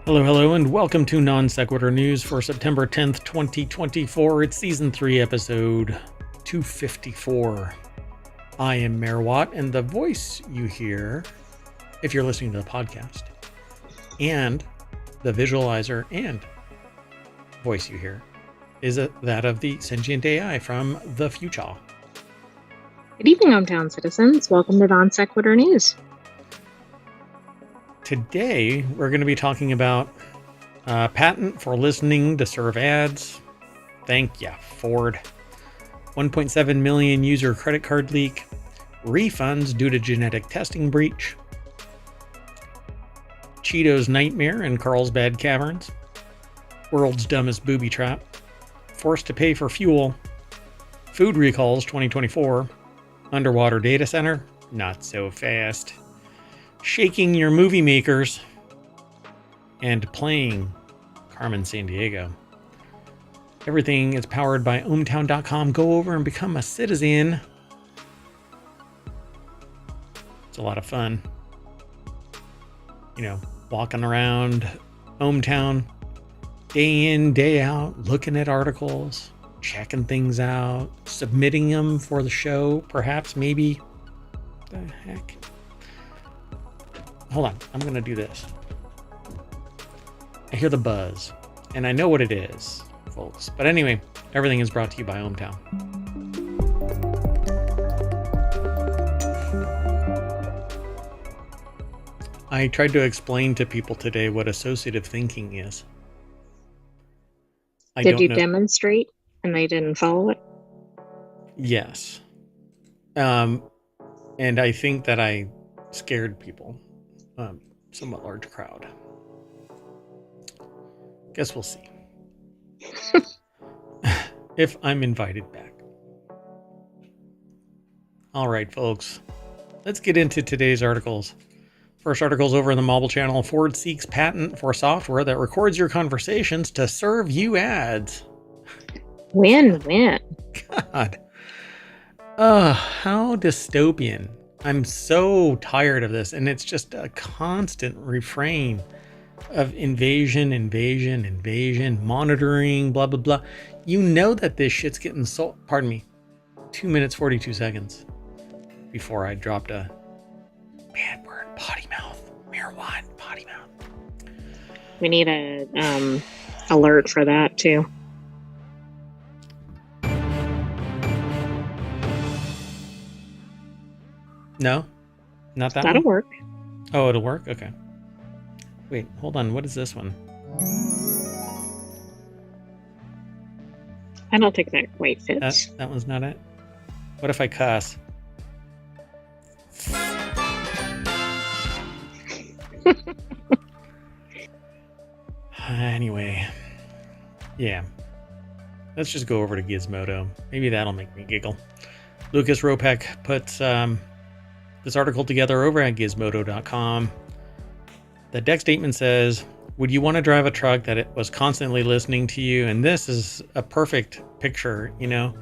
Hello, hello, and welcome to Non Sequitur News for September 10th, 2024. It's Season 3, Episode 254. I am Mayor Watt, and the voice you hear, if you're listening to the podcast, and the visualizer and voice you hear, is that of the Sentient AI from the future. Good evening, ohmTown citizens. Welcome to Non Sequitur News. Today, we're going to be talking about patent for listening to serve ads. Thank ya, Ford. 1.7 million user credit card leak. Refunds due to genetic testing breach. Cheetos nightmare in Carlsbad Caverns. World's dumbest booby trap. Forced to pay for fuel. Food recalls 2024. Underwater data center. Not so fast. Shaking your movie makers, and playing Carmen Sandiego. Everything is powered by ohmTown.com. Go over and become a citizen. It's a lot of fun. You know, walking around ohmTown day in, day out, looking at articles, checking things out, submitting them for the show, perhaps, maybe. The heck? Hold on, I'm going to do this. I hear the buzz, and I know what it is, folks. But anyway, everything is brought to you by ohmTown. I tried to explain to people today what associative thinking is. Did you demonstrate and they didn't follow it? Yes. And I think that I scared people. Somewhat large crowd. Guess we'll see. If I'm invited back. All right, folks. Let's get into today's articles. First article's over in the mobile channel. Ford seeks patent for software that records your conversations to serve you ads. Win-win. God. How dystopian. I'm so tired of this, and it's just a constant refrain of invasion, monitoring, blah, blah, blah. You know that this shit's getting sold. Pardon me. 2 minutes, 42 seconds before I dropped a bad word. Potty mouth. Mayor Watt, potty mouth. We need a alert for that, too. No? Not that That'll one? work. Oh, it'll work? Okay. Wait, hold on. What is this one? I don't think that quite fits. That one's not it? What if I cuss? Anyway. Yeah. Let's just go over to Gizmodo. Maybe that'll make me giggle. Lucas Ropek puts this article together over at gizmodo.com. The deck statement says, would you want to drive a truck that it was constantly listening to you? And this is a perfect picture, you know,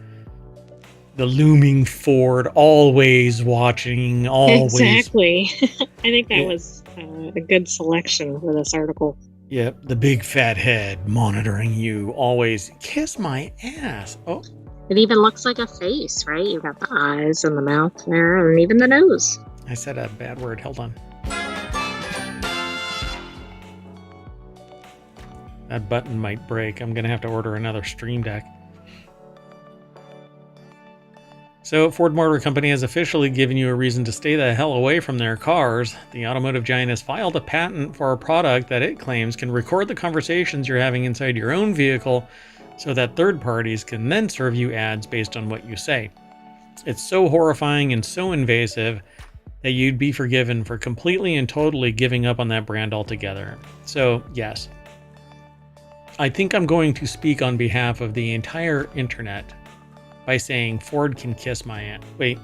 the looming Ford, always watching, always. Exactly. I think that was a good selection for this article. Yep, the big fat head monitoring you, always. Kiss my ass. Oh. It even looks like a face, right? You've got the eyes and the mouth there, and even the nose. I said a bad word. Hold on. That button might break. I'm going to have to order another Stream Deck. So, Ford Motor Company has officially given you a reason to stay the hell away from their cars. The automotive giant has filed a patent for a product that it claims can record the conversations you're having inside your own vehicle so that third parties can then serve you ads based on what you say. It's so horrifying and so invasive that you'd be forgiven for completely and totally giving up on that brand altogether. So, yes. I think I'm going to speak on behalf of the entire internet by saying Ford can kiss my ass. Wait.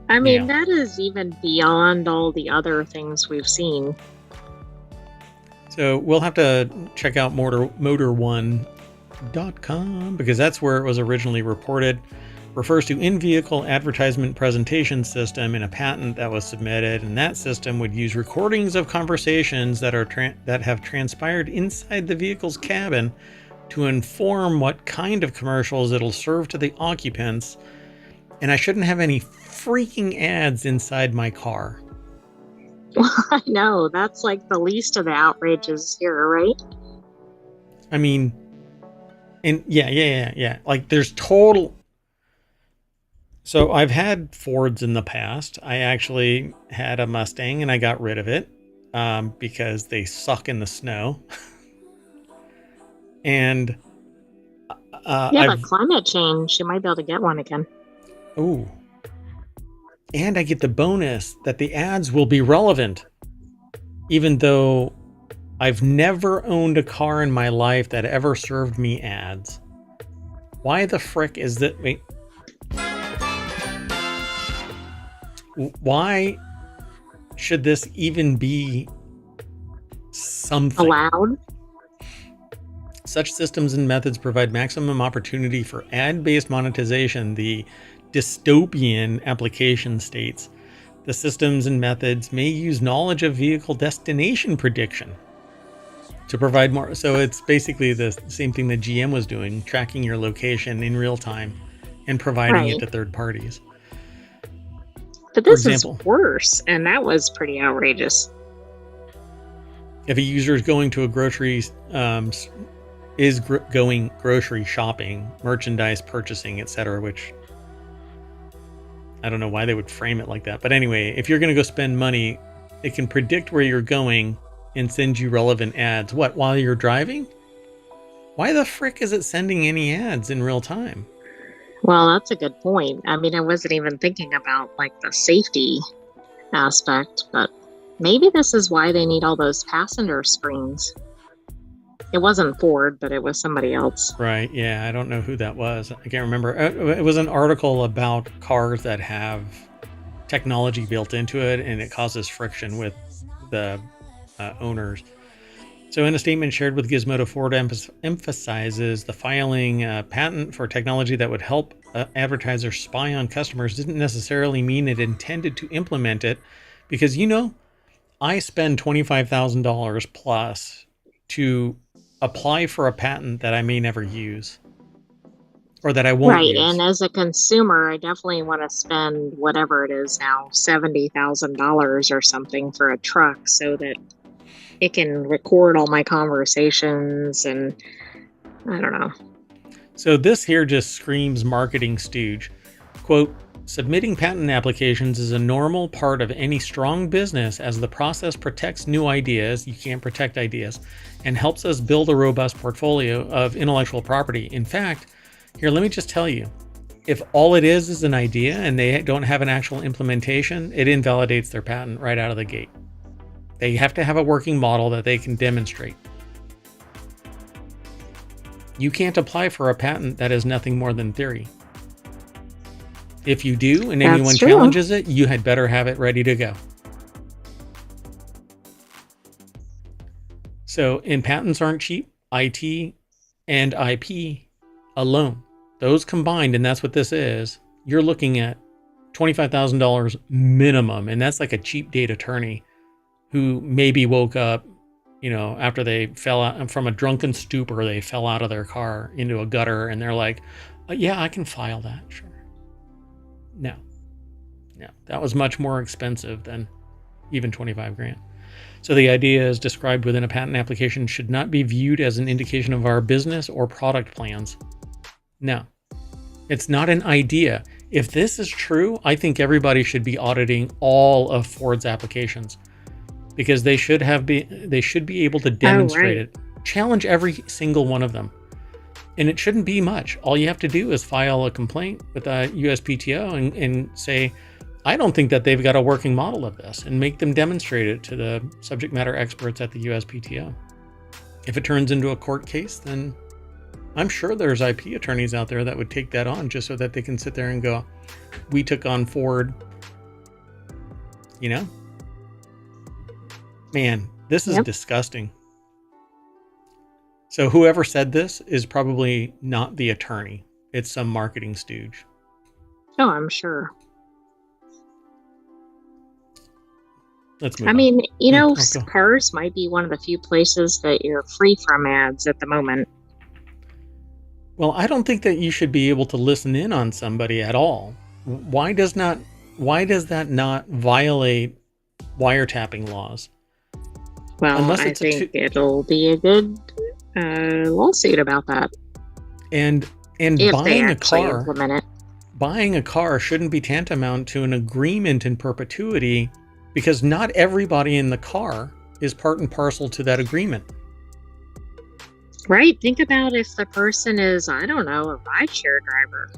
I mean, that is even beyond all the other things we've seen. So we'll have to check out motor1.com because that's where it was originally reported. refers to in-vehicle advertisement presentation system in a patent that was submitted, and that system would use recordings of conversations that have transpired inside the vehicle's cabin to inform what kind of commercials it'll serve to the occupants. And I shouldn't have any freaking ads inside my car. I know, that's like the least of the outrages here, right? I mean, and yeah. Like there's total. So I've had Fords in the past. I actually had a Mustang and I got rid of it because they suck in the snow. And but climate change, you might be able to get one again. Ooh. And I get the bonus that the ads will be relevant, even though I've never owned a car in my life that ever served me ads. Why the frick is that? Wait. Why should this even be something allowed? Such systems and methods provide maximum opportunity for ad-based monetization, the dystopian application states. The systems and methods may use knowledge of vehicle destination prediction to provide more. So it's basically the same thing that GM was doing, tracking your location in real time and providing it to third parties. But this is worse, and that was pretty outrageous. If a user is going to a grocery going grocery shopping, merchandise purchasing, etc., which I don't know why they would frame it like that. But anyway, if you're going to go spend money, it can predict where you're going and send you relevant ads. What, while you're driving? Why the frick is it sending any ads in real time? Well, that's a good point. I mean, I wasn't even thinking about like the safety aspect, but maybe this is why they need all those passenger screens. It wasn't Ford, but it was somebody else. Right, yeah, I don't know who that was. I can't remember. It was an article about cars that have technology built into it, and it causes friction with the owners. So in a statement shared with Gizmodo, Ford emphasizes the filing patent for technology that would help advertisers spy on customers didn't necessarily mean it intended to implement it, because, you know, I spend $25,000 plus to apply for a patent that I may never use or that I won't use. Right, and as a consumer, I definitely want to spend whatever it is now, $70,000 or something for a truck so that it can record all my conversations, and I don't know. So this here just screams marketing stooge. Quote, submitting patent applications is a normal part of any strong business as the process protects new ideas, you can't protect ideas, and helps us build a robust portfolio of intellectual property. In fact, here, let me just tell you, if all it is an idea and they don't have an actual implementation, it invalidates their patent right out of the gate. They have to have a working model that they can demonstrate. You can't apply for a patent that is nothing more than theory. If you do and anyone challenges it, you had better have it ready to go. So, and patents aren't cheap. IT and IP alone, those combined, and that's what this is, you're looking at $25,000 minimum, and that's like a cheap date attorney who maybe woke up, you know, after they fell out from a drunken stupor, they fell out of their car into a gutter, and they're like, yeah, I can file that, sure. No, that was much more expensive than even 25 grand. So the idea as described within a patent application should not be viewed as an indication of our business or product plans. No, it's not an idea. If this is true, I think everybody should be auditing all of Ford's applications, because they should be able to demonstrate it, challenge every single one of them. And it shouldn't be much. All you have to do is file a complaint with a USPTO and say, I don't think that they've got a working model of this, and make them demonstrate it to the subject matter experts at the USPTO. If it turns into a court case, then I'm sure there's IP attorneys out there that would take that on just so that they can sit there and go, we took on Ford. You know? Man, this is disgusting. So whoever said this is probably not the attorney. It's some marketing stooge. Oh, I'm sure. Let's move I on. mean, Go. cars might be one of the few places that you're free from ads at the moment. Well, I don't think that you should be able to listen in on somebody at all. Why does that not violate wiretapping laws? Well, Unless I it's a think it'll be a good lawsuit about that and if they buying a actually car, implement it. shouldn't be tantamount to an agreement in perpetuity, because not everybody in the car is part and parcel to that agreement. Right? Think about if the person is, I don't know, a rideshare driver.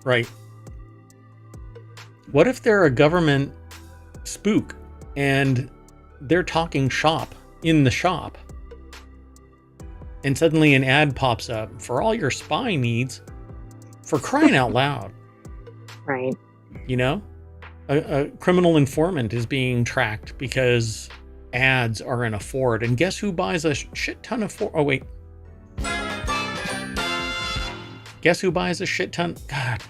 Right. What if they're a government spook and they're talking shop in the shop, and suddenly an ad pops up for all your spy needs, for crying out loud? Right. You know, a criminal informant is being tracked because ads are in a Ford, and guess who buys a shit ton of Ford? Oh wait, guess who buys a shit ton? God,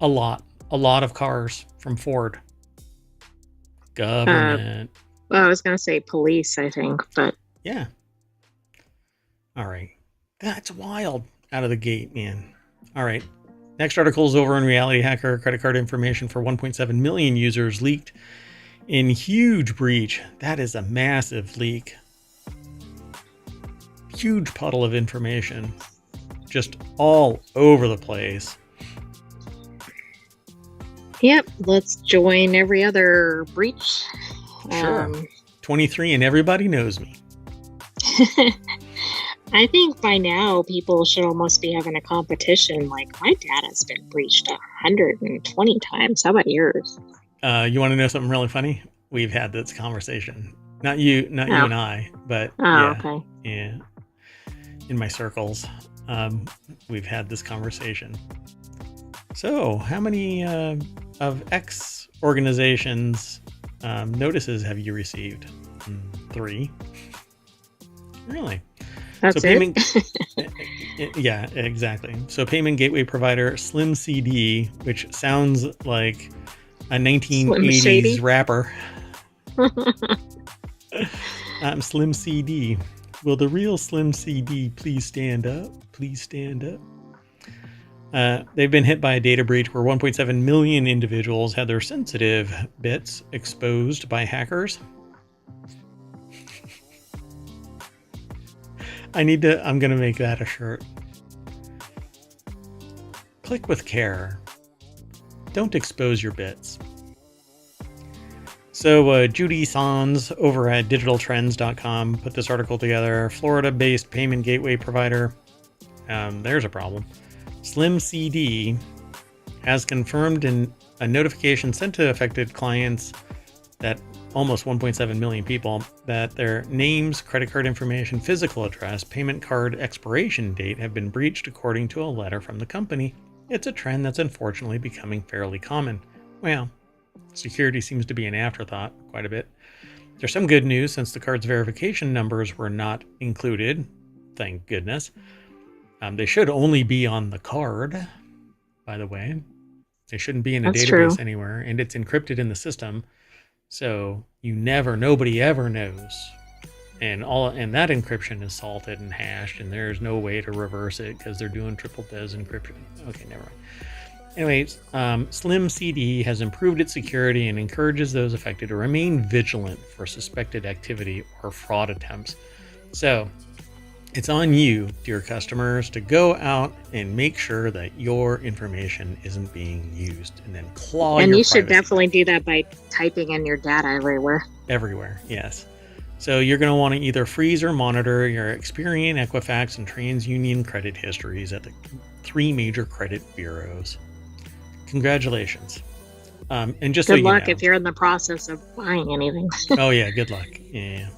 a lot of cars from Ford. Government. Well, I was going to say police, I think, but Yeah. All right. That's wild out of the gate, man. All right. Next article is over on Reality Hacker. Credit card information for 1.7 million users leaked in huge breach. That is a massive leak. Huge puddle of information. Just all over the place. yep, let's join every other breach. Sure. 23 and everybody knows me. I think by now people should almost be having a competition. Like, my data's been breached 120 times. How about yours? You want to know something really funny? We've had this conversation. Not you and I, but okay. Yeah. In my circles, we've had this conversation. So, how many of X organizations notices have you received? 3. Really? That's so payment, yeah, exactly. So payment gateway provider Slim CD, which sounds like a 1980s rapper. I'm Slim CD. Will the real Slim CD please stand up? Please stand up. They've been hit by a data breach where 1.7 million individuals had their sensitive bits exposed by hackers. I'm going to make that a shirt. Click with care. Don't expose your bits. So Judy Sans over at digitaltrends.com put this article together. Florida-based payment gateway provider. There's a problem. Slim CD has confirmed in a notification sent to affected clients that almost 1.7 million people that their names, credit card information, physical address, payment card expiration date have been breached according to a letter from the company. It's a trend that's unfortunately becoming fairly common. Well, security seems to be an afterthought quite a bit. There's some good news since the card's verification numbers were not included. Thank goodness. They should only be on the card, by the way. They shouldn't be in a database anywhere, and it's encrypted in the system. So nobody ever knows. And that encryption is salted and hashed, and there's no way to reverse it because they're doing triple des encryption. Okay, never mind. Anyways, Slim CD has improved its security and encourages those affected to remain vigilant for suspected activity or fraud attempts. So it's on you, dear customers, to go out and make sure that your information isn't being used, and then claw your privacy. And you should definitely do that by typing in your data everywhere. Everywhere, yes. So you're going to want to either freeze or monitor your Experian, Equifax, and TransUnion credit histories at the 3 major credit bureaus. Congratulations. And just good luck if you're in the process of buying anything. Oh yeah, good luck. Yeah.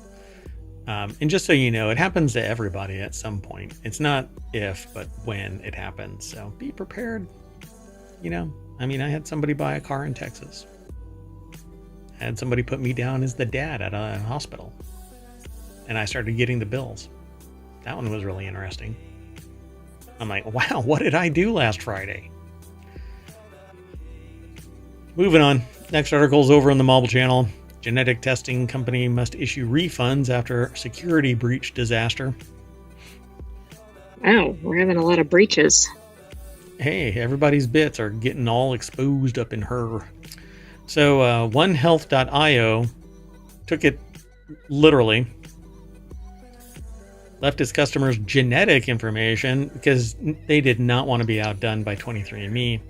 And just so you know, it happens to everybody at some point. It's not if, but when it happens. So be prepared. I had somebody buy a car in Texas. I had somebody put me down as the dad at a hospital. And I started getting the bills. That one was really interesting. I'm like, wow, what did I do last Friday? Moving on. Next article's over on the Mobile Channel. Genetic testing company must issue refunds after security breach disaster. Wow, we're having a lot of breaches. Hey, everybody's bits are getting all exposed up in her. So onehealth.io took it literally, left its customers genetic information because they did not want to be outdone by 23andMe.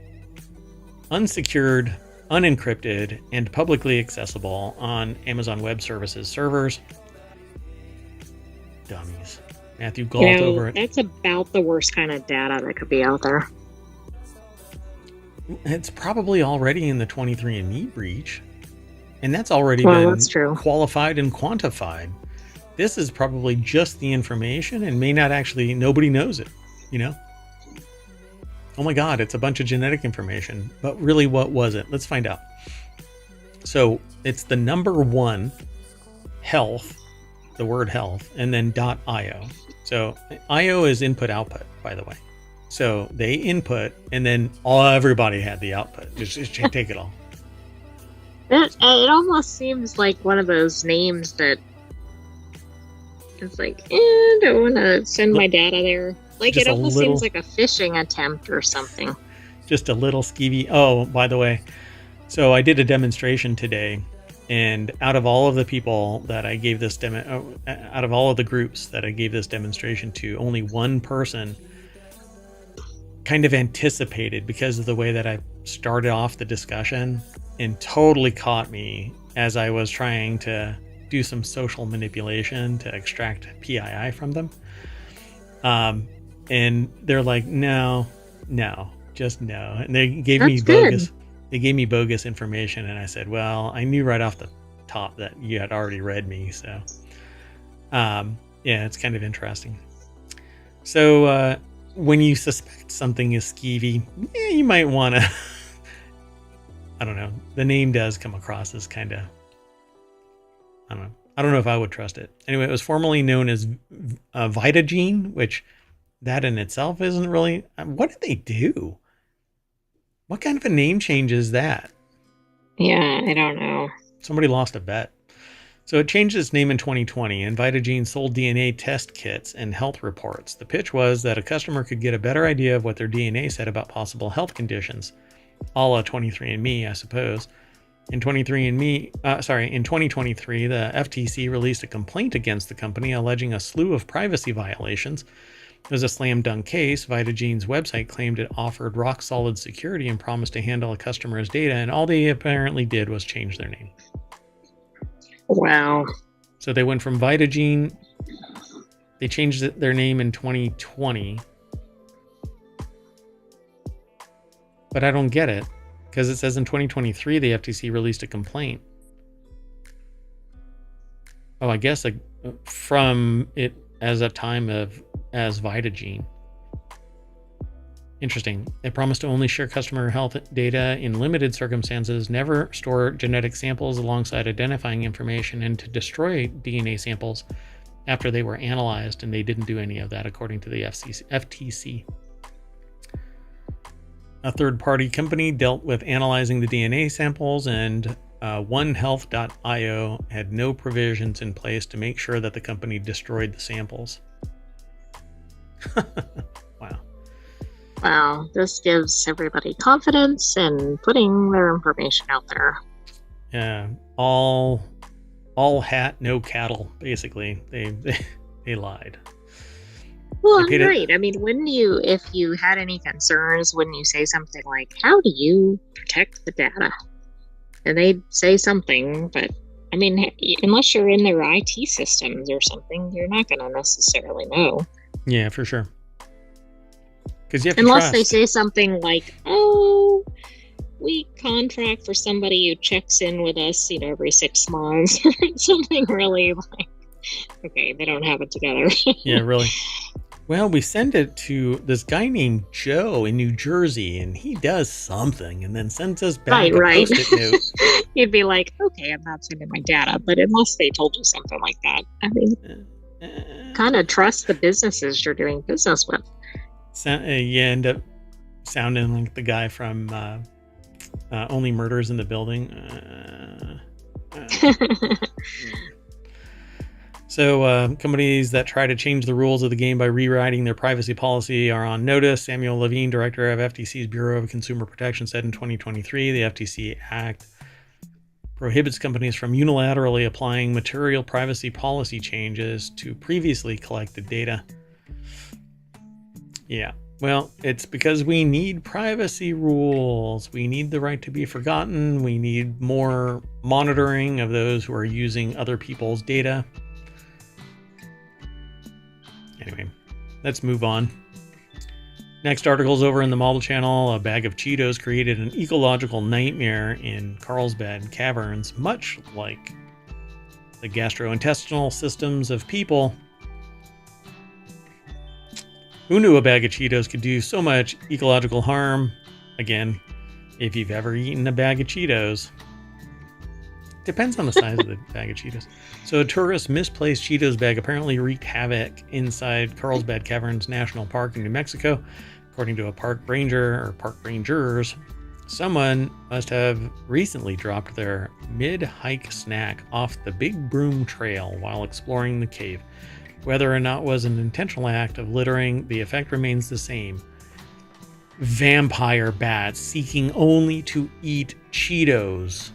Unsecured, unencrypted, and publicly accessible on Amazon Web Services servers. Dummies. Matthew Galt over it. That's about the worst kind of data that could be out there. It's probably already in the 23andMe breach. And that's already been that's true. Qualified and quantified. This is probably just the information and may not actually, nobody knows it, you know? Oh my God, it's a bunch of genetic information. But really, what was it? Let's find out. So it's the number one, health, the word health, and then .io. So IO is input output, by the way. So they input, and then everybody had the output. Just take it all. It almost seems like one of those names that it's like, I don't want to send my data there. Like, it almost seems like a phishing attempt or something. Just a little skeevy. Oh, by the way, so I did a demonstration today, and out of all of the people that I gave this out of all of the groups that I gave this demonstration to, only one person kind of anticipated, because of the way that I started off the discussion, and totally caught me as I was trying to do some social manipulation to extract PII from them. And they're like, no, just no. And they gave me bogus. They gave me bogus information, and I said, well, I knew right off the top that you had already read me. So, yeah, it's kind of interesting. So, when you suspect something is skeevy, you might want to, I don't know. The name does come across as kind of, I don't know. I don't know if I would trust it. Anyway, it was formerly known as Vitagene, which that in itself isn't really, what did they do? What kind of a name change is that? Yeah, I don't know. Somebody lost a bet. So it changed its name in 2020, and Vitagene sold DNA test kits and health reports. The pitch was that a customer could get a better idea of what their DNA said about possible health conditions, a la 23andMe, I suppose. In 2023, the FTC released a complaint against the company, alleging a slew of privacy violations. It was a slam dunk case. Vitagene's website claimed it offered rock-solid security and promised to handle a customer's data, and all they apparently did was change their name. Wow. So they went from Vitagene, they changed their name in 2020. But I don't get it, because it says in 2023 the FTC released a complaint. Oh, I guess from it as a time as Vitagene. Interesting. It promised to only share customer health data in limited circumstances, never store genetic samples alongside identifying information, and to destroy DNA samples after they were analyzed, and they didn't do any of that, according to the FTC. A third-party company dealt with analyzing the DNA samples, and onehealth.io had no provisions in place to make sure that the company destroyed the samples. Wow, this gives everybody confidence in putting their information out there. Yeah, all hat, no cattle, basically. They lied. Well, right. I mean, wouldn't you, if you had any concerns, wouldn't you say something like, how do you protect the data? And they'd say something, but I mean, unless you're in their IT systems or something, you're not going to necessarily know. Yeah, for sure. Because you have to Unless trust. they say something like, oh, we contract for somebody who checks in with us, every 6 months, or something really like, okay, they don't have it together. Yeah, really. Well, we send it to this guy named Joe in New Jersey, and he does something and then sends us back a Post-it note. You'd be like, okay, I'm not sending my data, but unless they told you something like that, I mean, kind of trust the businesses you're doing business with. You end up sounding like the guy from Only Murders in the Building. So companies that try to change the rules of the game by rewriting their privacy policy are on notice. Samuel Levine, director of FTC's Bureau of Consumer Protection, said in 2023 the FTC Act prohibits companies from unilaterally applying material privacy policy changes to previously collected data. Yeah, well, it's because we need privacy rules. We need the right to be forgotten. We need more monitoring of those who are using other people's data. Anyway, let's move on. Next article's over in the Model Channel. A bag of Cheetos created an ecological nightmare in Carlsbad Caverns, much like the gastrointestinal systems of people. Who knew a bag of Cheetos could do so much ecological harm? Again, if you've ever eaten a bag of Cheetos. Depends on the size of the bag of Cheetos. So a tourist's misplaced Cheetos bag apparently wreaked havoc inside Carlsbad Caverns National Park in New Mexico. According to a park ranger or park rangers, someone must have recently dropped their mid-hike snack off the Big Broom Trail while exploring the cave. Whether or not it was an intentional act of littering, the effect remains the same. Vampire bats seeking only to eat Cheetos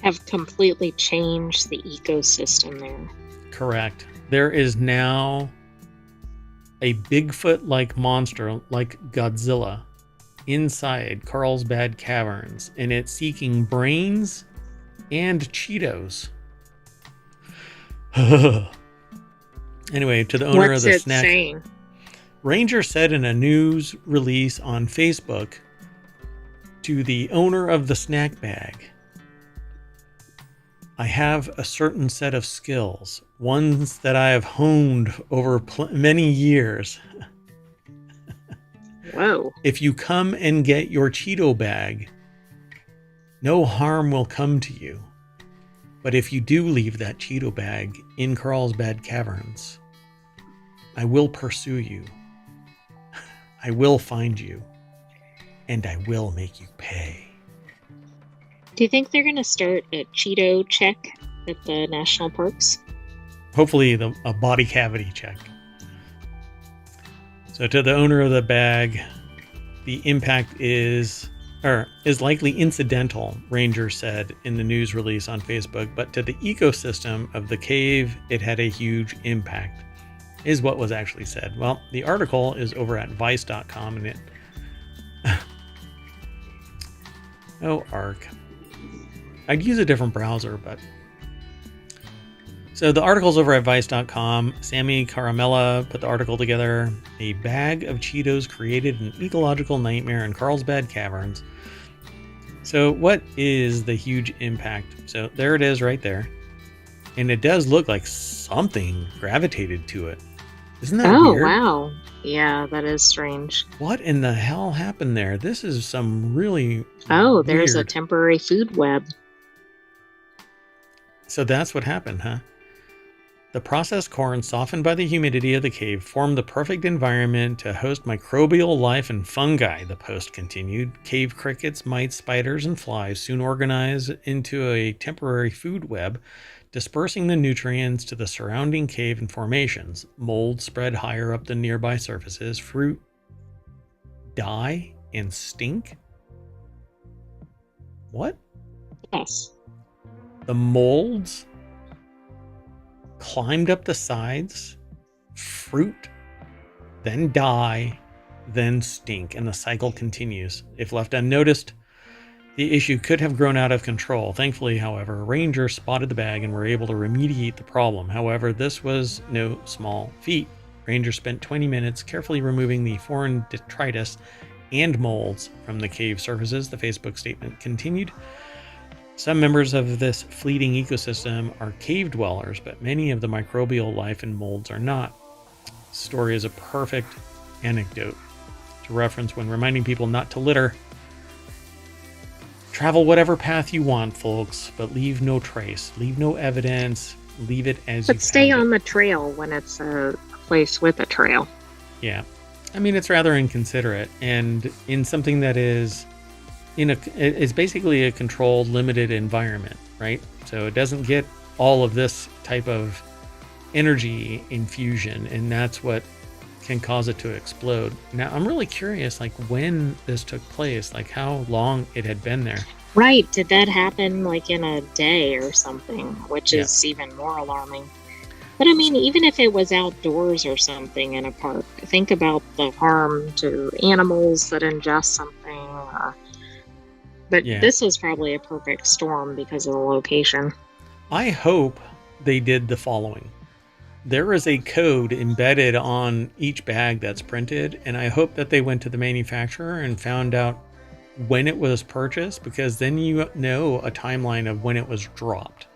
have completely changed the ecosystem there. Correct. There is now a Bigfoot-like monster like Godzilla inside Carlsbad Caverns, and it's seeking brains and Cheetos. Anyway, to the owner of the snack. Saying? Ranger said in a news release on Facebook to the owner of the snack bag, I have a certain set of skills, ones that I have honed over many years. Whoa. If you come and get your Cheeto bag, no harm will come to you. But if you do leave that Cheeto bag in Carlsbad Caverns, I will pursue you. I will find you. And I will make you pay. Do you think they're going to start a Cheeto check at the national parks? Hopefully a body cavity check. So to the owner of the bag, the impact is likely incidental, Ranger said in the news release on Facebook, but to the ecosystem of the cave, it had a huge impact, is what was actually said. Well, the article is over at vice.com and it... Oh, ARC. I'd use a different browser, but... So the article's over at vice.com. Sammy Caramella put the article together. A bag of Cheetos created an ecological nightmare in Carlsbad Caverns. So what is the huge impact? So there it is right there. And it does look like something gravitated to it. Isn't that weird? Oh, wow. Yeah, that is strange. What in the hell happened there? This is some really there's a weird... temporary food web. So that's what happened, huh? The processed corn, softened by the humidity of the cave, formed the perfect environment to host microbial life and fungi, the post continued. Cave crickets, mites, spiders, and flies soon organized into a temporary food web, dispersing the nutrients to the surrounding cave and formations. Mold spread higher up the nearby surfaces. Fruit die and stink? What? Yes. The molds climbed up the sides, fruit, then die, then stink, and the cycle continues. If left unnoticed, the issue could have grown out of control. Thankfully, however, rangers spotted the bag and were able to remediate the problem. However, this was no small feat. Rangers spent 20 minutes carefully removing the foreign detritus and molds from the cave surfaces. The Facebook statement continued. Some members of this fleeting ecosystem are cave dwellers, but many of the microbial life and molds are not. This story is a perfect anecdote to reference when reminding people not to litter. Travel whatever path you want, folks, but leave no trace, leave no evidence, leave it as you But stay found on it. the trail when it's a place with a trail. Yeah. I mean, it's rather inconsiderate, and in something that is is basically a controlled, limited environment, right? So it doesn't get all of this type of energy infusion, and that's what can cause it to explode. Now, I'm really curious, like when this took place, like how long it had been there. Right. Did that happen like in a day or something, which Yeah. is even more alarming? But I mean, even if it was outdoors or something in a park, think about the harm to animals that ingest something. But Yeah. this was probably a perfect storm because of the location. I hope they did the following. There is a code embedded on each bag that's printed, and I hope that they went to the manufacturer and found out when it was purchased, because then you know a timeline of when it was dropped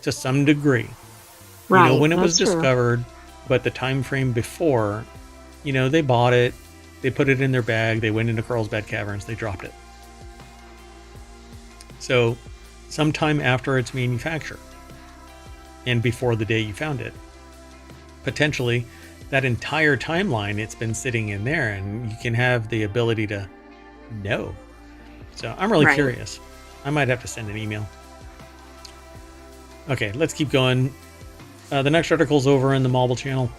to some degree. You know Right. when it was That's true. discovered, but the time frame before, you know, they bought it, they put it in their bag, they went into Carlsbad Caverns, they dropped it. So sometime after its manufacture and before the day you found it, potentially that entire timeline, it's been sitting in there, and you can have the ability to know. So I'm really Right. curious. I might have to send an email. Okay, let's keep going. The next article's over in the Marble channel.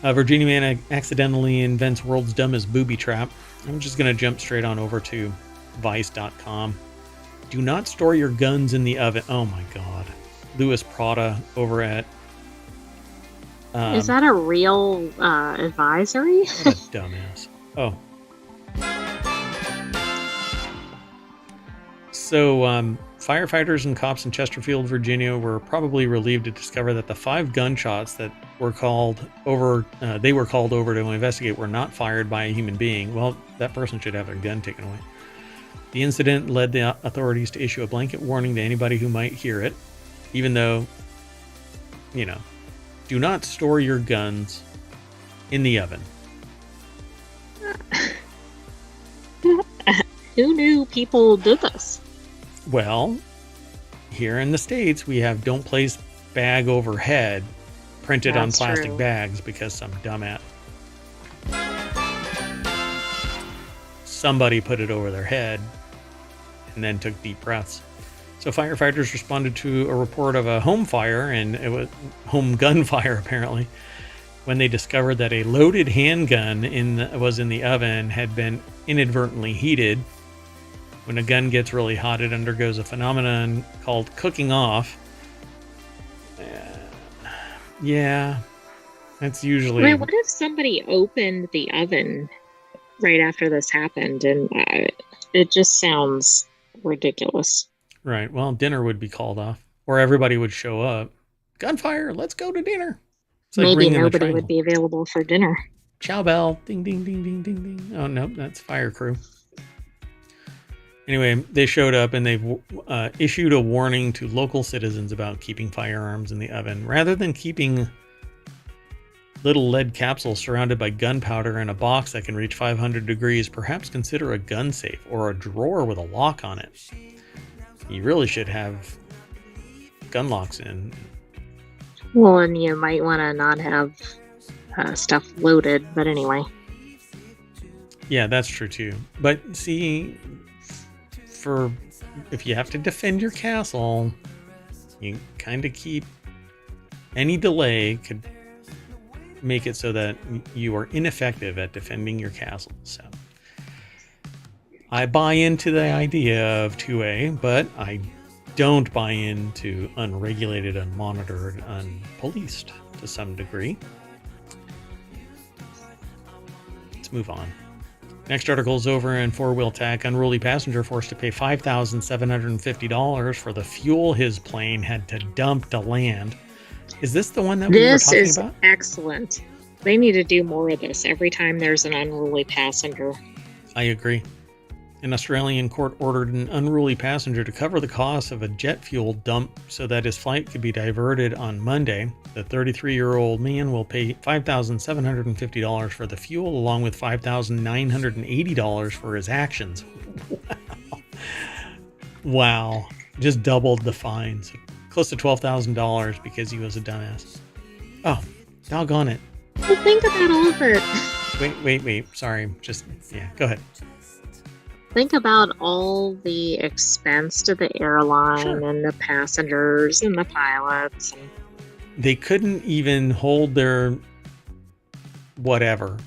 Virginia man accidentally invents world's dumbest booby trap. I'm just going to jump straight on over to vice.com. Do not store your guns in the oven. Oh my God. Louis Prada over at... Is that a real advisory? What a dumbass. Oh. So, firefighters and cops in Chesterfield, Virginia were probably relieved to discover that the 5 gunshots that were called over to investigate were not fired by a human being. Well, that person should have their gun taken away. The incident led the authorities to issue a blanket warning to anybody who might hear it, even though, you know, do not store your guns in the oven. Who knew people did this? Well, here in the States, we have don't place bag overhead printed on That's plastic true. bags because some dumbass. Somebody put it over their head and then took deep breaths. So firefighters responded to a report of a home fire, and it was home gunfire apparently, when they discovered that a loaded handgun was in the oven, had been inadvertently heated. When a gun gets really hot, it undergoes a phenomenon called cooking off. Yeah, that's usually... Wait, what if somebody opened the oven right after this happened? And it just sounds ridiculous. Right. Well, dinner would be called off, or everybody would show up. Gunfire, let's go to dinner. It's like Maybe ringing the nobody triangle. would be available for dinner. Chow bell. Ding, ding, ding, ding, ding, ding. Oh, nope, that's fire crew. Anyway, they showed up, and they've issued a warning to local citizens about keeping firearms in the oven. Rather than keeping little lead capsules surrounded by gunpowder in a box that can reach 500 degrees, perhaps consider a gun safe or a drawer with a lock on it. You really should have gun locks in. Well, and you might want to not have stuff loaded, but anyway. Yeah, that's true too. But see, if you have to defend your castle, you kind of keep... Any delay could make it so that you are ineffective at defending your castle. So I buy into the idea of 2A, but I don't buy into unregulated, unmonitored, unpoliced to some degree. Let's move on. Next article is over in Four Wheel Tech. Unruly passenger forced to pay $5,750 for the fuel his plane had to dump to land. Is this the one that we were This talking is about? excellent. They need to do more of this every time there's an unruly passenger. I agree. An Australian court ordered an unruly passenger to cover the cost of a jet fuel dump so that his flight could be diverted on Monday. The 33-year-old man will pay $5,750 for the fuel, along with $5,980 for his actions. Wow. Just doubled the fine. So close to $12,000 because he was a dumbass. Oh, doggone it. Well, think about all of it. Wait. Sorry. Just, yeah, go ahead. Think about all the expense to the airline and the passengers and the pilots. And they couldn't even hold their whatever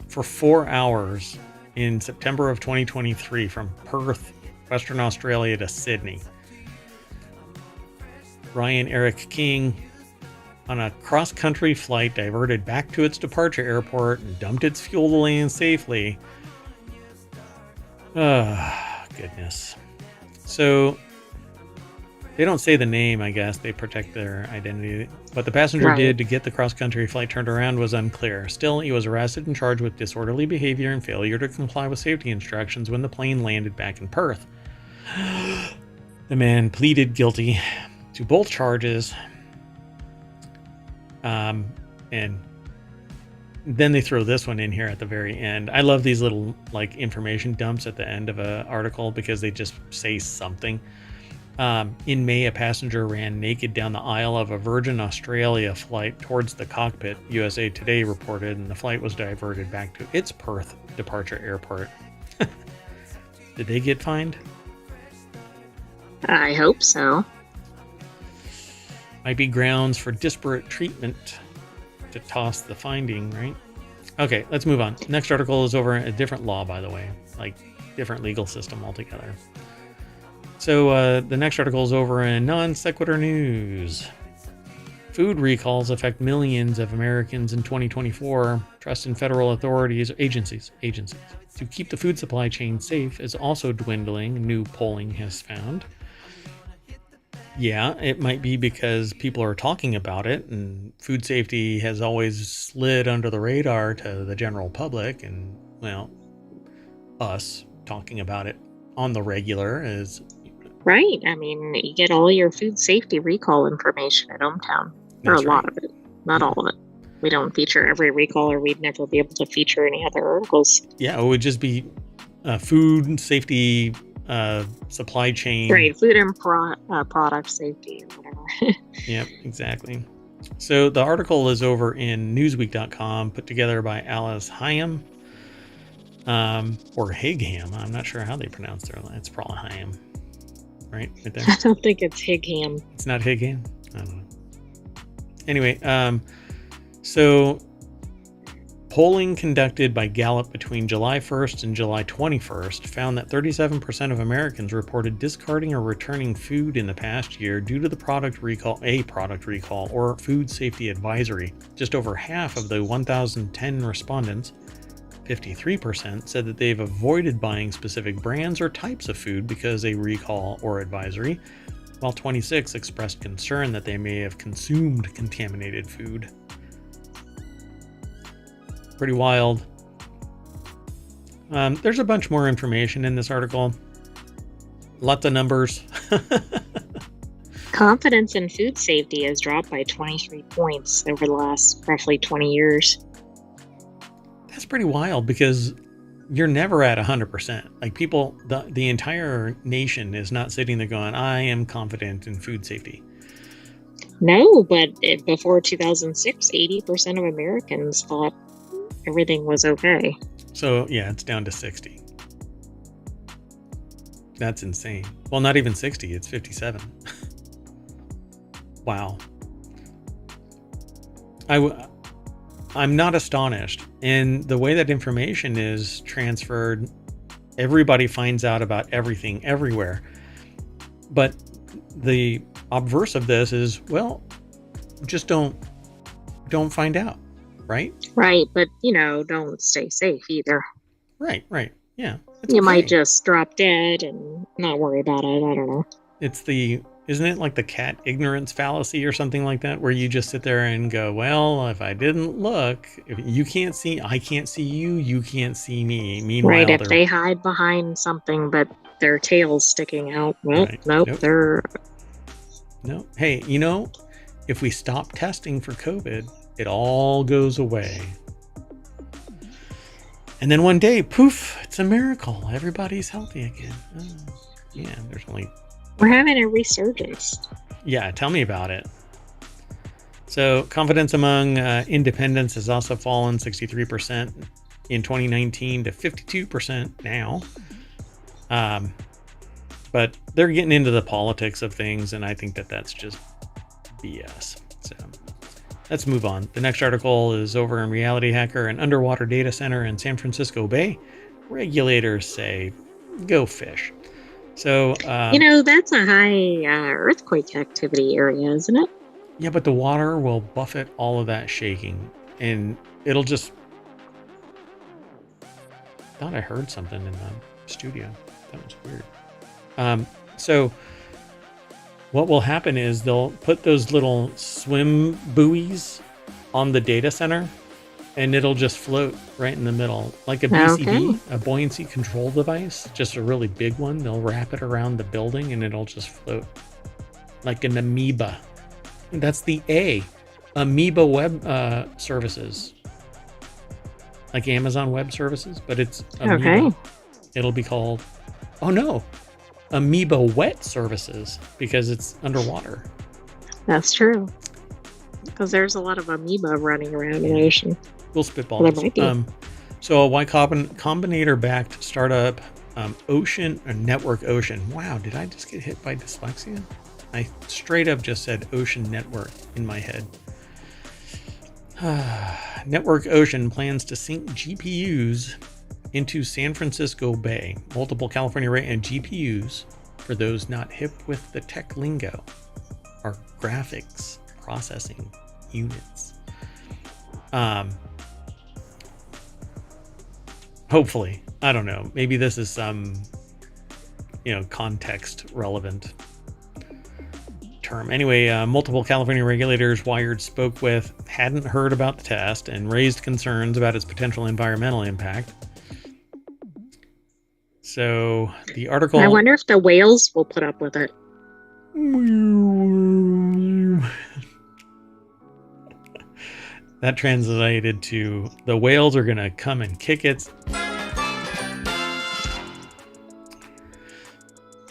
for 4 hours in September of 2023 from Perth, Western Australia to Sydney. Ryan Eric King, on a cross-country flight, diverted back to its departure airport and dumped its fuel to land safely. Goodness. So, they don't say the name, I guess. They protect their identity. What the passenger did to get the cross-country flight turned around was unclear. Still, he was arrested and charged with disorderly behavior and failure to comply with safety instructions when the plane landed back in Perth. The man pleaded guilty to both charges. And then they throw this one in here at the very end. I love these little like information dumps at the end of an article because they just say something. In May, a passenger ran naked down the aisle of a Virgin Australia flight towards the cockpit, USA Today reported, and the flight was diverted back to its Perth departure airport. Did they get fined? I hope so. Might be grounds for disparate treatment to toss the finding, right? Okay, let's move on. Next article is over a different law, by the way, like different legal system altogether. So the next article is over in non-sequitur news. Food recalls affect millions of Americans in 2024. Trust in federal authorities, agencies to keep the food supply chain safe is also dwindling, new polling has found. Yeah, it might be because people are talking about it, and food safety has always slid under the radar to the general public, and, well, us talking about it on the regular is... Right. I mean, you get all your food safety recall information at ohmTown. Or a lot of it. Not all of it. We don't feature every recall, or we'd never be able to feature any other articles. Yeah, it would just be food safety... supply chain, right? Food and product safety or whatever. Yep, exactly. So the article is over in newsweek.com, put together by Alice Hyam, or Higham. I'm not sure how they pronounce their last. It's probably Hyam, right there. I don't think it's Higham. It's not Higham. I don't know. Anyway, so polling conducted by Gallup between July 1st and July 21st found that 37% of Americans reported discarding or returning food in the past year due to the product recall or food safety advisory. Just over half of the 1,010 respondents, 53%, said that they've avoided buying specific brands or types of food because of a recall or advisory, while 26% expressed concern that they may have consumed contaminated food. Pretty wild. There's a bunch more information in this article. Lots of numbers. Confidence in food safety has dropped by 23 points over the last roughly 20 years. That's pretty wild because you're never at 100%. Like people, the entire nation is not sitting there going, I am confident in food safety. No, but before 2006, 80% of Americans thought everything was okay. So yeah, it's down to 60. That's insane. Well, not even 60, it's 57. Wow. I'm not astonished. And the way that information is transferred, everybody finds out about everything everywhere. But the obverse of this is, well, just don't find out. Right? Right, but, don't stay safe either. Right, yeah. You might just drop dead and not worry about it, I don't know. Isn't it like the cat ignorance fallacy or something like that, where you just sit there and go, well, if I didn't look, if you can't see, I can't see you, you can't see me. Meanwhile, right, if they hide behind something, but their tail's sticking out, well, right. Nope, they're... No, hey, if we stop testing for COVID, it all goes away. And then one day, poof, it's a miracle. Everybody's healthy again. Oh, yeah, we're having a resurgence. Yeah, tell me about it. So confidence among independents has also fallen 63% in 2019 to 52% now. But they're getting into the politics of things, and I think that that's just BS. So let's move on. The next article is over in Reality Hacker, an underwater data center in San Francisco Bay. Regulators say, go fish. So, that's a high earthquake activity area, isn't it? yeah, but the water will buffet all of that shaking, and it'll just... thought I heard something in the studio. That was weird. So what will happen is they'll put those little swim buoys on the data center, and it'll just float right in the middle, like a BCD, a buoyancy control device, just a really big one. They'll wrap it around the building, and it'll just float like an amoeba. That's the A, Amoeba Web Services, like Amazon Web Services, but it's Amoeba. Okay. It'll be called, oh no, Amoeba Wet Services, because it's underwater. That's true. Because there's a lot of amoeba running around in the ocean. We'll spitball this. So a Y Combinator-backed startup, Network Ocean. Wow, did I just get hit by dyslexia? I straight up just said Ocean Network in my head. Network Ocean plans to sink GPUs into San Francisco Bay. Multiple California and GPUs, for those not hip with the tech lingo, are graphics processing units. Hopefully, I don't know. Maybe this is some, context relevant term. Anyway, multiple California regulators Wired spoke with hadn't heard about the test and raised concerns about its potential environmental impact. So the article... I wonder if the whales will put up with it. That translated to the whales are going to come and kick it.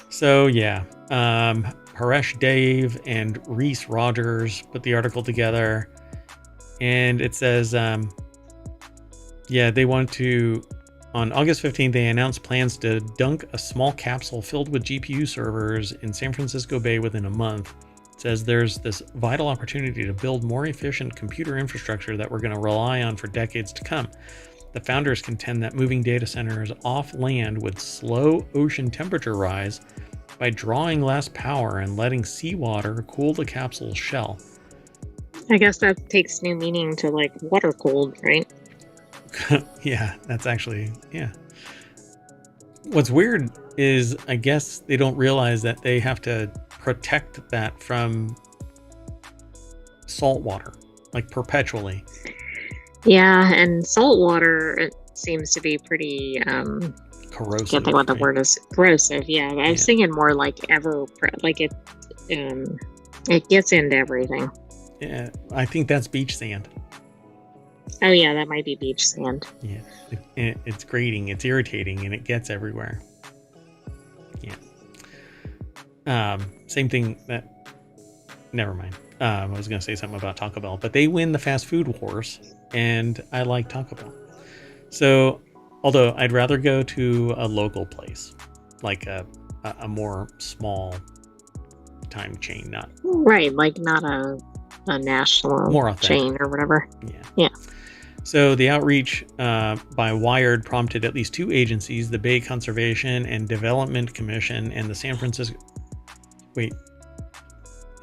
So yeah, Haresh Dave and Reese Rogers put the article together, and it says, they want to... On August 15th, they announced plans to dunk a small capsule filled with GPU servers in San Francisco Bay within a month. It says there's this vital opportunity to build more efficient computer infrastructure that we're going to rely on for decades to come. The founders contend that moving data centers off land would slow ocean temperature rise by drawing less power and letting seawater cool the capsule's shell. I guess that takes new meaning to like water cooled, right? Yeah, that's actually, yeah. What's weird is I guess they don't realize that they have to protect that from salt water, like perpetually. Yeah, and salt water, it seems to be pretty corrosive. Can't think what the word is. Corrosive, yeah. I was thinking more like it gets into everything. Yeah, I think that's beach sand. Oh yeah, that might be beach sand. Yeah, it's grating, it's irritating, and it gets everywhere. Yeah. Same thing that... Never mind. I was going to say something about Taco Bell, but they win the fast food wars, and I like Taco Bell. So, although I'd rather go to a local place, like a more small time chain, not... Right, like not a national more chain or whatever. Yeah. So the outreach by Wired prompted at least two agencies, the Bay Conservation and Development Commission and the San Francisco... Wait,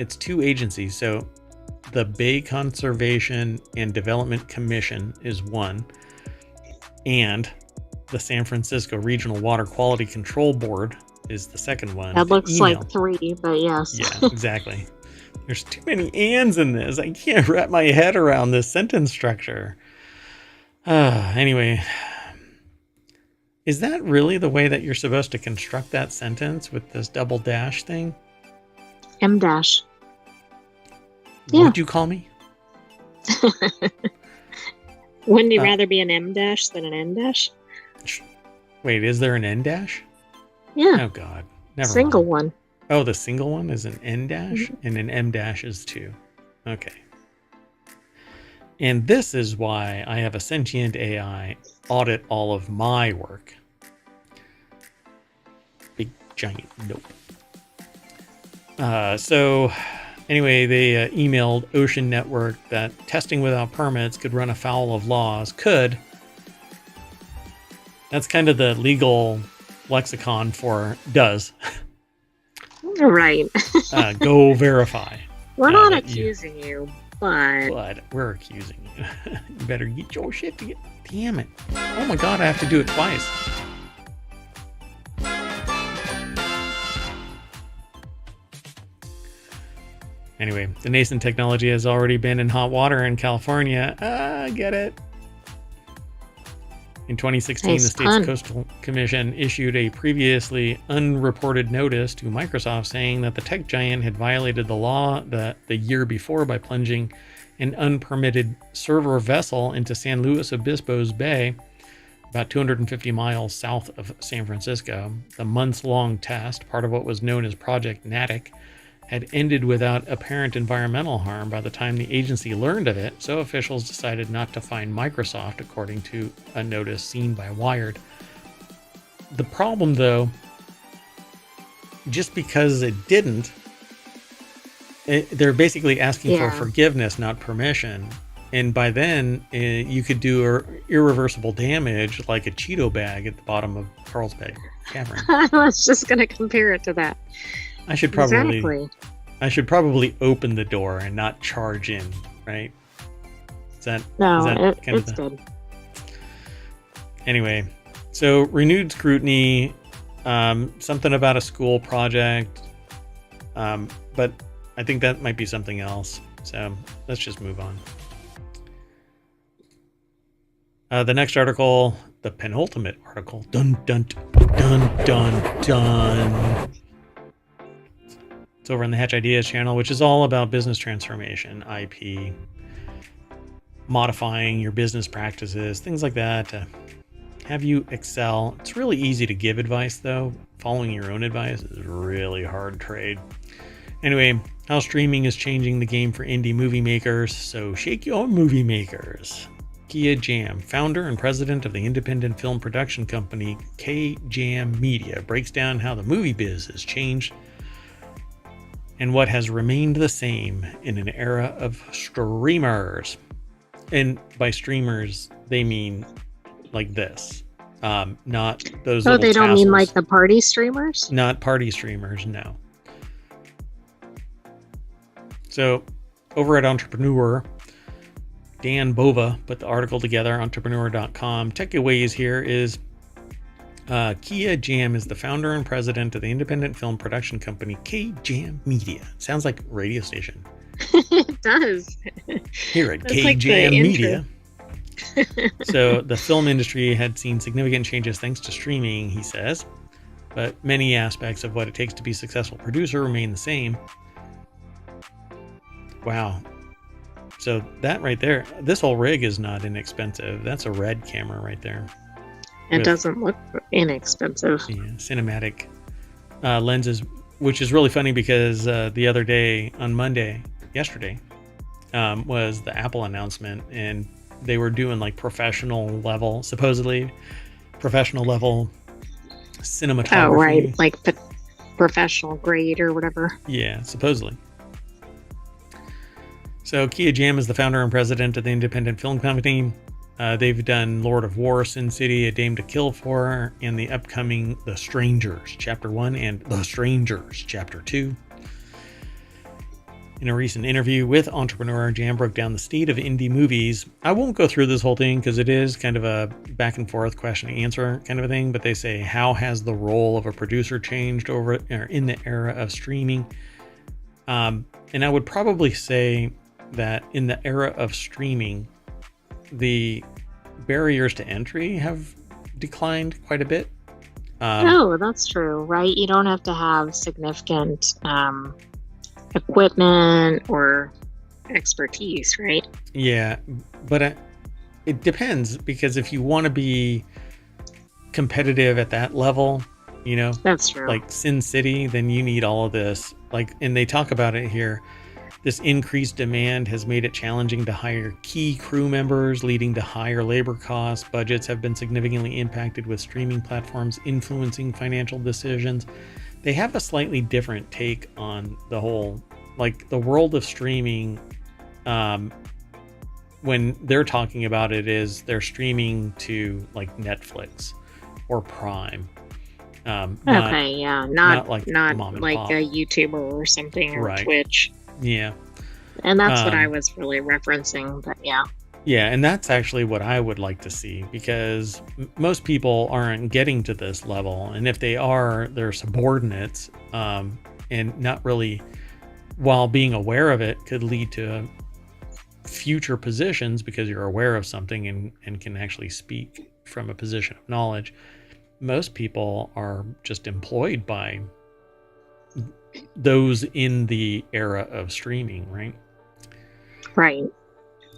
it's two agencies. So the Bay Conservation and Development Commission is one, and the San Francisco Regional Water Quality Control Board is the second one. That looks like three, but yes. Yeah, exactly. There's too many ands in this. I can't wrap my head around this sentence structure. Anyway, is that really the way that you're supposed to construct that sentence with this double dash thing? M dash. What'd you call me? Wouldn't you rather be an M dash than an N dash? Wait, is there an N dash? Yeah. Oh God, never Single mind. one. Oh, the single one is an N dash, and an M dash is two. Okay. And this is why I have a sentient AI audit all of my work. Big giant nope. So anyway, they emailed Ocean Network that testing without permits could run afoul of laws. Could. That's kind of the legal lexicon for does. Right. Go verify. We're not accusing you, but we're accusing you. You better get your shit together. Damn it. Oh my God, I have to do it twice. Anyway, the nascent technology has already been in hot water in California. Get it. In 2016, the state's Coastal Commission issued a previously unreported notice to Microsoft saying that the tech giant had violated the law the year before by plunging an unpermitted server vessel into San Luis Obispo's Bay, about 250 miles south of San Francisco. The months-long test, part of what was known as Project Natick, had ended without apparent environmental harm by the time the agency learned of it, so officials decided not to fine Microsoft, according to a notice seen by Wired. The problem, though, just because it didn't, they're basically asking for forgiveness, not permission. And by then, you could do irreversible damage like a Cheeto bag at the bottom of Carlsbad Cavern. I was just going to compare it to that. I should probably open the door and not charge in, right? It's good. Anyway, so renewed scrutiny, something about a school project, but I think that might be something else. So let's just move on. The next article, the penultimate article, dun dun dun dun dun. It's over on the Hatch Ideas channel, which is all about business transformation, IP, modifying your business practices, things like that to have you excel. It's really easy to give advice, though. Following your own advice is a really hard trade. Anyway, how streaming is changing the game for indie movie makers, so shake your movie makers. Kia Jam, founder and president of the independent film production company K-Jam Media, breaks down how the movie biz has changed and what has remained the same in an era of streamers. And by streamers, they mean like this, not those. Oh, they don't mean like the party streamers? Not party streamers, no. So, over at Entrepreneur, Dan Bova put the article together, entrepreneur.com. Takeaways here is Kia Jam is the founder and president of the independent film production company K-Jam Media. Sounds like a radio station. It does. Here at K-Jam Media. So the film industry had seen significant changes thanks to streaming, he says, but many aspects of what it takes to be a successful producer remain the same. Wow. So that right there, this whole rig is not inexpensive. That's a Red camera right there. It doesn't look inexpensive. Yeah, cinematic lenses, which is really funny because the other day, on Monday, yesterday, was the Apple announcement, and they were doing like supposedly professional level cinematography. Oh, right. Like professional grade or whatever. Yeah, supposedly. So Kia Jam is the founder and president of the independent film company. They've done Lord of War, Sin City, A Dame to Kill For, and the upcoming The Strangers, Chapter 1, and The Strangers, Chapter 2. In a recent interview with Entrepreneur, Jam broke down the state of indie movies. I won't go through this whole thing because it is kind of a back and forth question and answer kind of a thing, but they say, how has the role of a producer changed in the era of streaming? And I would probably say that in the era of streaming, the barriers to entry have declined quite a bit. That's true, right? You don't have to have significant equipment or expertise, right? Yeah, but it depends, because if you want to be competitive at that level, that's true. Like Sin City, then you need all of this. And they talk about it here. This increased demand has made it challenging to hire key crew members, leading to higher labor costs. Budgets have been significantly impacted, with streaming platforms influencing financial decisions. They have a slightly different take on the whole, like the world of streaming. When they're talking about it, is they're streaming to like Netflix or Prime. Okay, yeah, not like not mom and like pop. a YouTuber or something, or Right. Twitch. Yeah. And that's what I was really referencing, but yeah. Yeah, and that's actually what I would like to see, because most people aren't getting to this level, and if they are, they're subordinates, and not really, while being aware of it could lead to future positions because you're aware of something and can actually speak from a position of knowledge. Most people are just employed by those in the era of streaming, right? Right.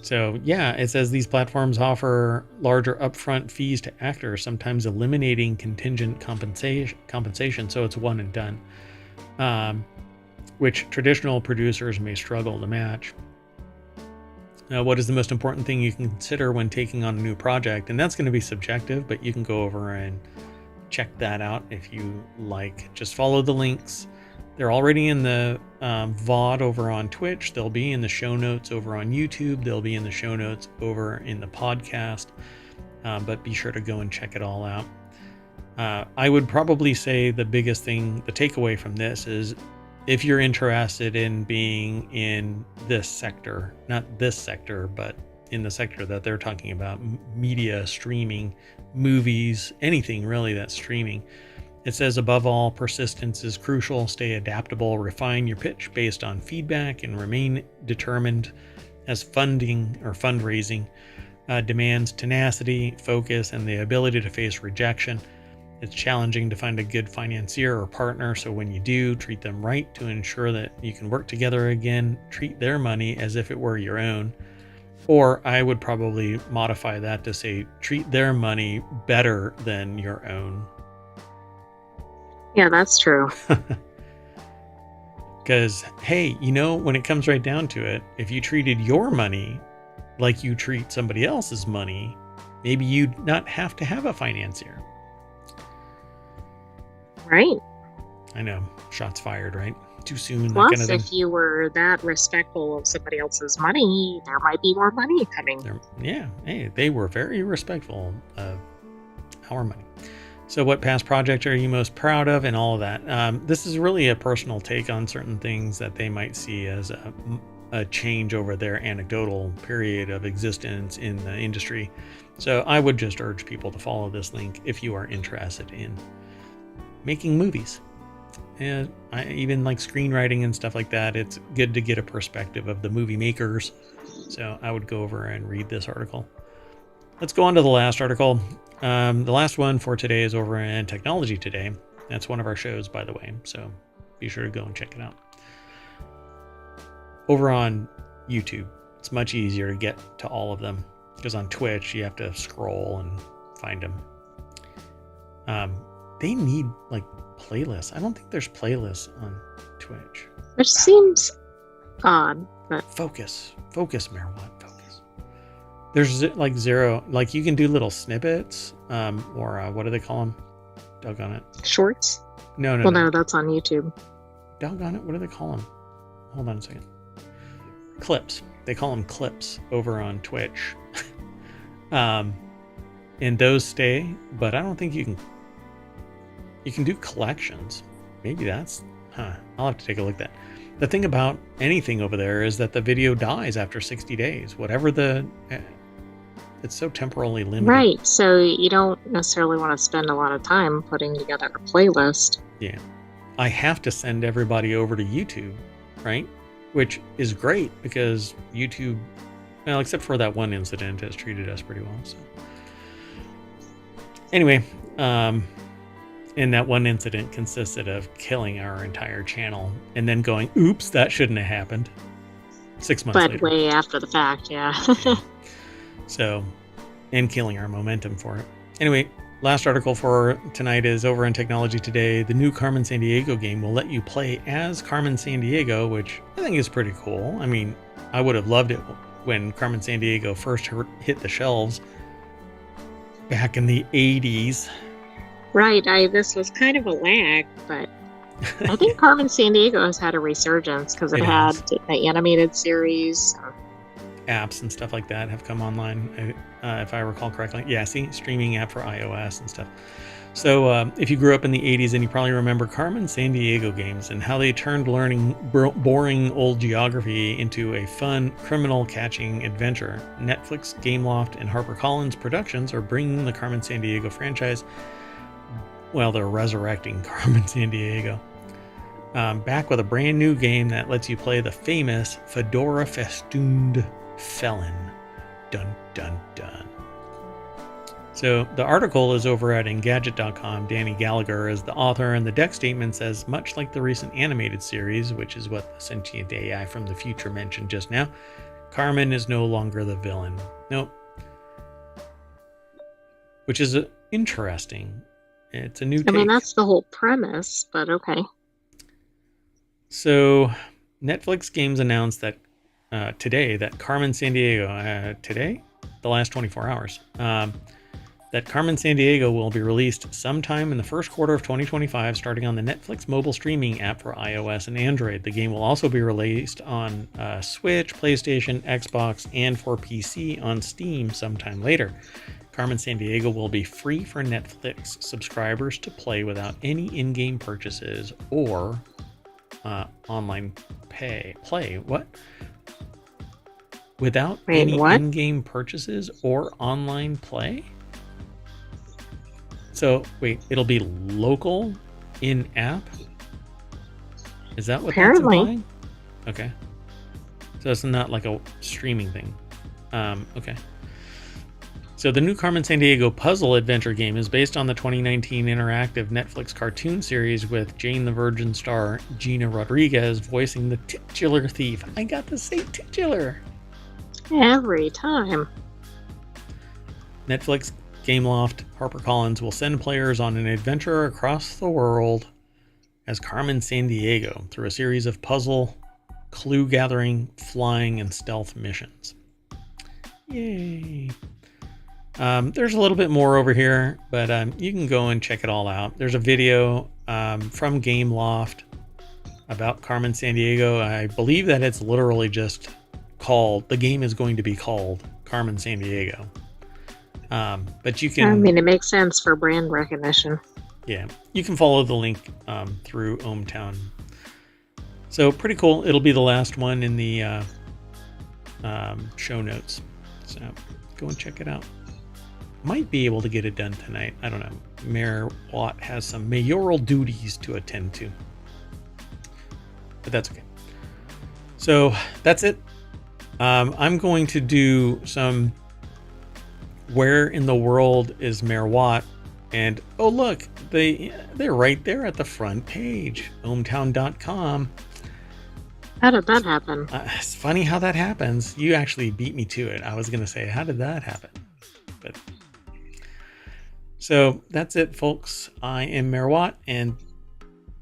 So yeah, it says these platforms offer larger upfront fees to actors, sometimes eliminating contingent compensation, so it's one and done, which traditional producers may struggle to match. What is the most important thing you can consider when taking on a new project? And that's going to be subjective, but you can go over and check that out if you like. Just follow the links. They're already in the VOD over on Twitch. They'll be in the show notes over on YouTube. They'll be in the show notes over in the podcast. But be sure to go and check it all out. I would probably say the biggest thing, the takeaway from this is, if you're interested in being in this sector, not this sector, but in the sector that they're talking about, media, streaming, movies, anything really that's streaming, it says, above all, persistence is crucial. Stay adaptable, refine your pitch based on feedback, and remain determined, as funding or fundraising demands tenacity, focus, and the ability to face rejection. It's challenging to find a good financier or partner, so when you do, treat them right to ensure that you can work together again. Treat their money as if it were your own. Or I would probably modify that to say, treat their money better than your own. Yeah, that's true. Because, hey, when it comes right down to it, if you treated your money like you treat somebody else's money, maybe you'd not have to have a financier. Right. I know. Shots fired, right? Too soon. Plus, that kind of if you were that respectful of somebody else's money, there might be more money coming. Yeah. Hey, they were very respectful of our money. So what past project are you most proud of, and all of that? This is really a personal take on certain things that they might see as a change over their anecdotal period of existence in the industry. So I would just urge people to follow this link if you are interested in making movies. And I even like screenwriting and stuff like that. It's good to get a perspective of the movie makers. So I would go over and read this article. Let's go on to the last article. The last one for today is over in Technology Today. That's one of our shows, by the way. So be sure to go and check it out. Over on YouTube, it's much easier to get to all of them, because on Twitch, you have to scroll and find them. They need like playlists. I don't think there's playlists on Twitch. Which seems odd, but Focus, Merriwatt, focus. There's like zero, like you can do little snippets, or what do they call them? Doggone it. shorts? No. No, that's on YouTube. Doggone it. What do they call them? Hold on a second. Clips. They call them clips over on Twitch. And those stay, but I don't think you can do collections. Maybe that's, I'll have to take a look at that. The thing about anything over there is that the video dies after 60 days, it's so temporally limited. Right, so you don't necessarily want to spend a lot of time putting together a playlist. Yeah. I have to send everybody over to YouTube, right? Which is great because YouTube, well, except for that one incident, has treated us pretty well. So anyway, and that one incident consisted of killing our entire channel and then going, oops, that shouldn't have happened. 6 months later. But way after the fact, yeah. So, and killing our momentum for it. Anyway, last article for tonight is over on Technology Today. The new Carmen Sandiego game will let you play as Carmen Sandiego, which I think is pretty cool. I mean, I would have loved it when Carmen Sandiego first hit the shelves back in the 80s. Right. This was kind of a lag, but I think Carmen Sandiego has had a resurgence because it had the animated series. Apps and stuff like that have come online, if I recall correctly. Yeah, see, streaming app for iOS and stuff. So if you grew up in the 80s, then you probably remember Carmen Sandiego games and how they turned learning boring old geography into a fun criminal catching adventure. Netflix, Gameloft, and HarperCollins Productions are bringing the Carmen Sandiego franchise. Well, they're resurrecting Carmen Sandiego. Back with a brand new game that lets you play the famous fedora festooned felon. Dun dun dun. So the article is over at Engadget.com. Danny Gallagher is the author, and the deck statement says, much like the recent animated series, which is what the Sentient AI from the future mentioned just now, Carmen is no longer the villain. Nope. Which is interesting. It's a new take. I mean, that's the whole premise, but okay. So Netflix Games announced that today that Carmen Sandiego, today? The last 24 hours. That Carmen Sandiego will be released sometime in the first quarter of 2025, starting on the Netflix mobile streaming app for iOS and Android. The game will also be released on Switch, PlayStation, Xbox, and for PC on Steam sometime later. Carmen Sandiego will be free for Netflix subscribers to play without any in-game purchases or online play. What? Without any in-game purchases or online play? So, wait, it'll be local in-app? Is that what that's implying? Okay. So it's not like a streaming thing. Okay. So the new Carmen Sandiego puzzle adventure game is based on the 2019 interactive Netflix cartoon series with Jane the Virgin star Gina Rodriguez voicing the titular thief. I got to say titular. Every time. Netflix, Gameloft, HarperCollins will send players on an adventure across the world as Carmen Sandiego through a series of puzzle, clue gathering, flying, and stealth missions. Yay. There's a little bit more over here, but you can go and check it all out. There's a video from Gameloft about Carmen Sandiego. I believe that it's literally just called, the game is going to be called Carmen Sandiego. But you can... I mean, it makes sense for brand recognition. Yeah, you can follow the link through ohmTown. So pretty cool. It'll be the last one in the show notes. So go and check it out. Might be able to get it done tonight. I don't know. Mayor Watt has some mayoral duties to attend to. But that's okay. So that's it. I'm going to do some where in the world is Mayor Watt? And oh look, they're right there at the front page. ohmTown.com. How did that happen? It's funny how that happens. You actually beat me to it. I was going to say, how did that happen? But so that's it, folks. I am Mayor Watt, and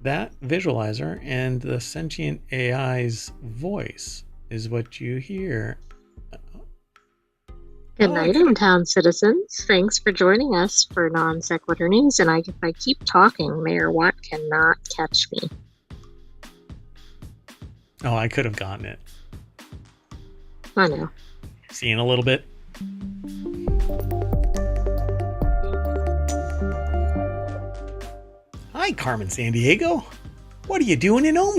that visualizer and the Sentient AI's voice is what you hear. Good night, ohmTown citizens. Thanks for joining us for Non Sequitur News. And if I keep talking, Mayor Watt cannot catch me. Oh, I could have gotten it. I know. See you in a little bit. Hi, Carmen Sandiego. What are you doing in ohmTown?